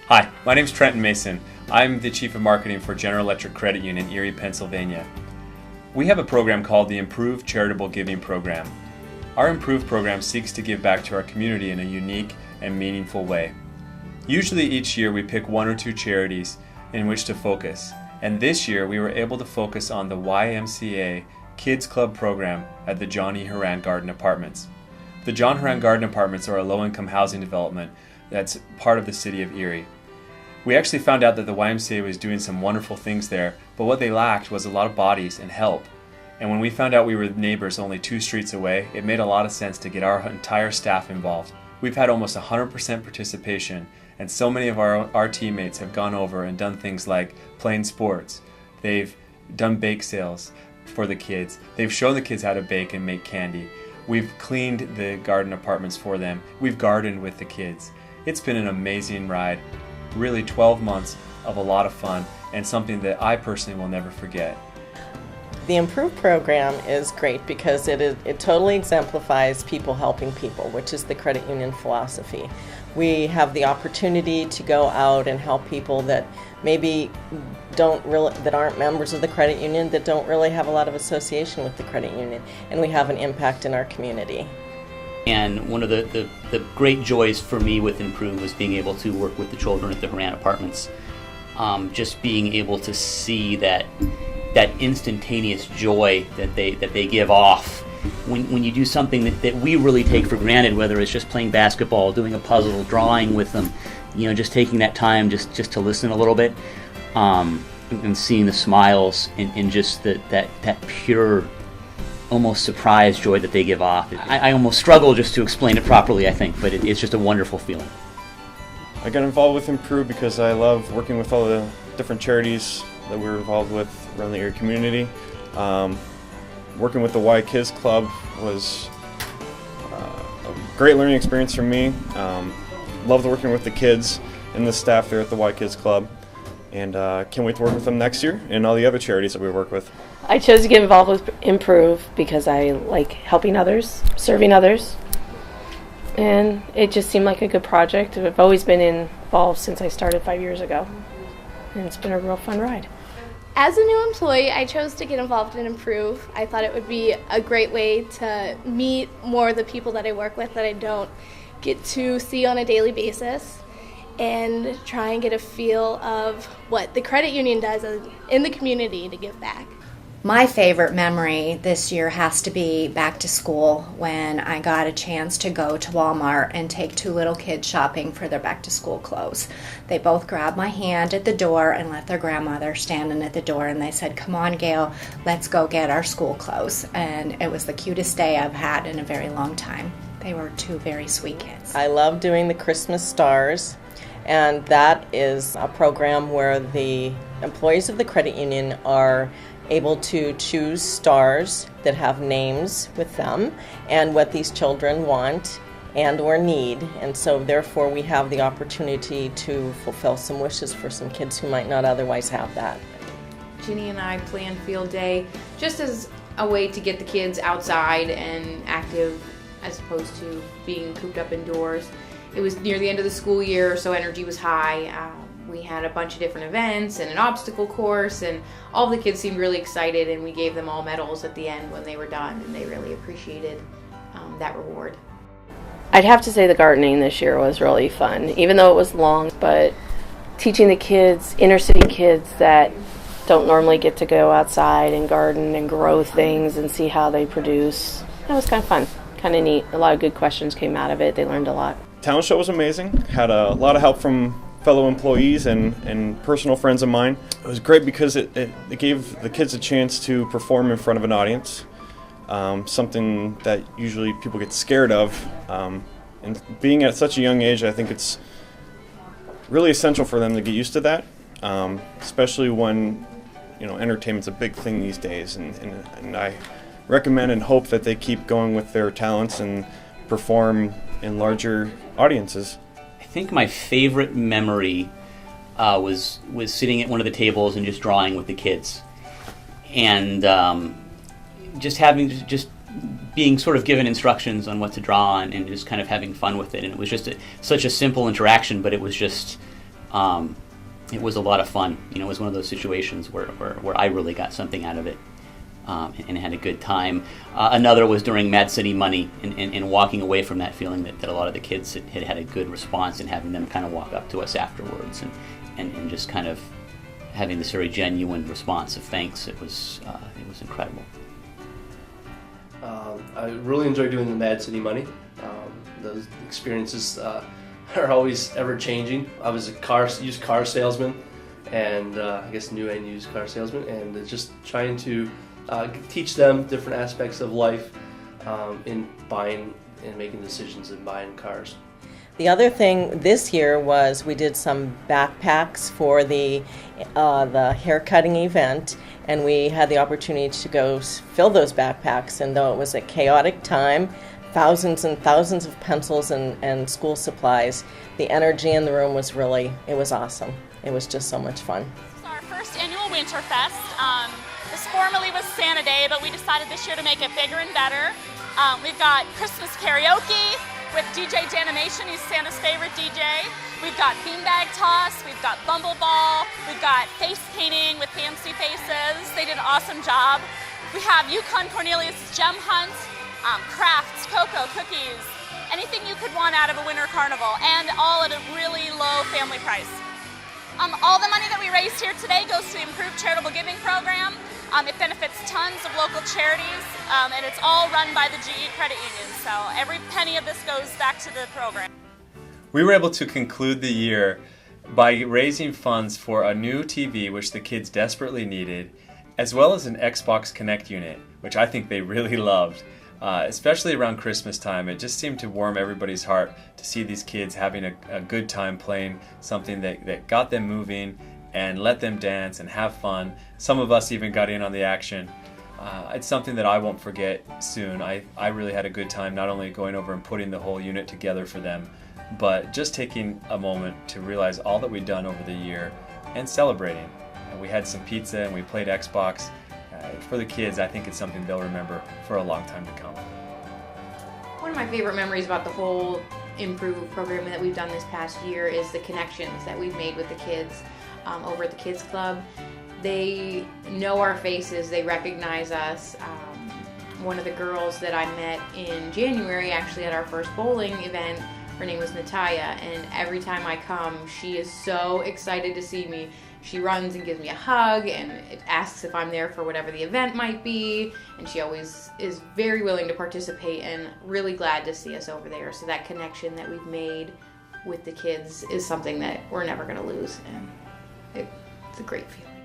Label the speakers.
Speaker 1: Hi, my name is Trenton Mason. I'm the Chief of Marketing for General Electric Credit Union, Erie, Pennsylvania. We have a program called the InProve Charitable Giving Program. Our InProve program seeks to give back to our community in a unique and meaningful way. Usually each year we pick one or two charities in which to focus, and this year we were able to focus on the YMCA Kids Club program at the John E. Horan Garden Apartments. The John Horan Garden Apartments are a low-income housing development that's part of the city of Erie. We actually found out that the YMCA was doing some wonderful things there, but what they lacked was a lot of bodies and help. And when we found out we were neighbors only 2 streets away, it made a lot of sense to get our entire staff involved. We've had almost 100% participation, and so many of our teammates have gone over and done things like playing sports. They've done bake sales for the kids. They've shown the kids how to bake and make candy. We've cleaned the garden apartments for them. We've gardened with the kids. It's been an amazing ride. Really 12 months of a lot of fun, and something that I personally will never forget.
Speaker 2: The InProve program is great because it totally exemplifies people helping people, which is the credit union philosophy. We have the opportunity to go out and help people that maybe that aren't members of the credit union, that don't really have a lot of association with the credit union, and we have an impact in our community.
Speaker 3: And one of the great joys for me with InProve was being able to work with the children at the Horan Apartments. Just being able to see that instantaneous joy that they give off when you do something that we really take for granted, whether it's just playing basketball, doing a puzzle, drawing with them, just taking that time just to listen a little bit, and seeing the smiles and just that pure, almost surprise joy that they give off. I almost struggle just to explain it properly, I think, but it's just a wonderful feeling.
Speaker 4: I got involved with InProve because I love working with all the different charities that we're involved with around the Erie community. Working with the Y Kids Club was a great learning experience for me. Loved working with the kids and the staff there at the Y Kids Club, and can't wait to work with them next year and all the other charities that we work with.
Speaker 5: I chose to get involved with InProve because I like helping others, serving others, and it just seemed like a good project. I've always been involved since I started 5 years ago, and it's been a real fun ride.
Speaker 6: As a new employee, I chose to get involved in InProve. I thought it would be a great way to meet more of the people that I work with that I don't get to see on a daily basis, and try and get a feel of what the credit union does in the community to give back.
Speaker 7: My favorite memory this year has to be back to school, when I got a chance to go to Walmart and take 2 little kids shopping for their back to school clothes. They both grabbed my hand at the door and left their grandmother standing at the door, and they said, "Come on, Gail, let's go get our school clothes." And it was the cutest day I've had in a very long time. They were 2 very sweet kids.
Speaker 2: I love doing the Christmas stars, and that is a program where the employees of the credit union are able to choose stars that have names with them and what these children want and or need, and so therefore we have the opportunity to fulfill some wishes for some kids who might not otherwise have that.
Speaker 8: Ginny and I planned field day just as a way to get the kids outside and active as opposed to being cooped up indoors. It was near the end of the school year, so energy was high. We had a bunch of different events and an obstacle course, and all the kids seemed really excited, and we gave them all medals at the end when they were done, and they really appreciated that reward.
Speaker 5: I'd have to say the gardening this year was really fun, even though it was long, but teaching the kids, inner city kids that don't normally get to go outside and garden and grow things and see how they produce, that was kind of fun, kind of neat. A lot of good questions came out of it. They learned a lot.
Speaker 4: Talent show was amazing. Had a lot of help from fellow employees and personal friends of mine. It was great because it gave the kids a chance to perform in front of an audience, something that usually people get scared of. And being at such a young age, I think it's really essential for them to get used to that, especially when entertainment's a big thing these days. And I recommend and hope that they keep going with their talents and perform in larger audiences.
Speaker 3: I think my favorite memory was sitting at one of the tables and just drawing with the kids, and just being sort of given instructions on what to draw on, and just kind of having fun with it. And it was just such a simple interaction, but it was just It was a lot of fun. You know, it was one of those situations where I really got something out of it. And had a good time. Another was during Mad City Money, and walking away from that feeling that a lot of the kids had a good response, and having them kind of walk up to us afterwards and just kind of having this very genuine response of thanks. It was incredible.
Speaker 9: I really enjoy doing the Mad City Money. Those experiences are always ever changing. I was a used car salesman, and I guess new and used car salesman, and just trying to teach them different aspects of life in buying and making decisions in buying cars.
Speaker 2: The other thing this year was we did some backpacks for the haircutting event, and we had the opportunity to go fill those backpacks. And though it was a chaotic time, thousands and thousands of pencils and school supplies, the energy in the room was it was awesome. It was just so much fun.
Speaker 10: This is our first annual Winterfest. This formerly was Santa Day, but we decided this year to make it bigger and better. We've got Christmas karaoke with DJ Danimation, he's Santa's favorite DJ. We've got beanbag toss, we've got bumble ball, we've got face painting with fancy faces. They did an awesome job. We have Yukon Cornelius gem hunt, crafts, cocoa, cookies, anything you could want out of a winter carnival, and all at a really low family price. All the money that we raised here today goes to the InProve Charitable Giving Program. It benefits tons of local charities, and it's all run by the GE Credit Union, so every penny of this goes back to the program.
Speaker 1: We were able to conclude the year by raising funds for a new TV, which the kids desperately needed, as well as an Xbox Connect unit, which I think they really loved. Especially around Christmas time, it just seemed to warm everybody's heart to see these kids having a good time playing something that got them moving and let them dance and have fun. Some of us even got in on the action. It's something that I won't forget soon. I really had a good time, not only going over and putting the whole unit together for them, but just taking a moment to realize all that we'd done over the year and celebrating. We had some pizza and we played Xbox. For the kids, I think it's something they'll remember for a long time to come.
Speaker 8: One of my favorite memories about the whole InProve program that we've done this past year is the connections that we've made with the kids over at the Kids Club. They know our faces, they recognize us. One of the girls that I met in January, actually at our first bowling event, her name was Natalia, and every time I come, she is so excited to see me. She runs and gives me a hug and asks if I'm there for whatever the event might be, and she always is very willing to participate and really glad to see us over there. So that connection that we've made with the kids is something that we're never going to lose, and it's a great feeling.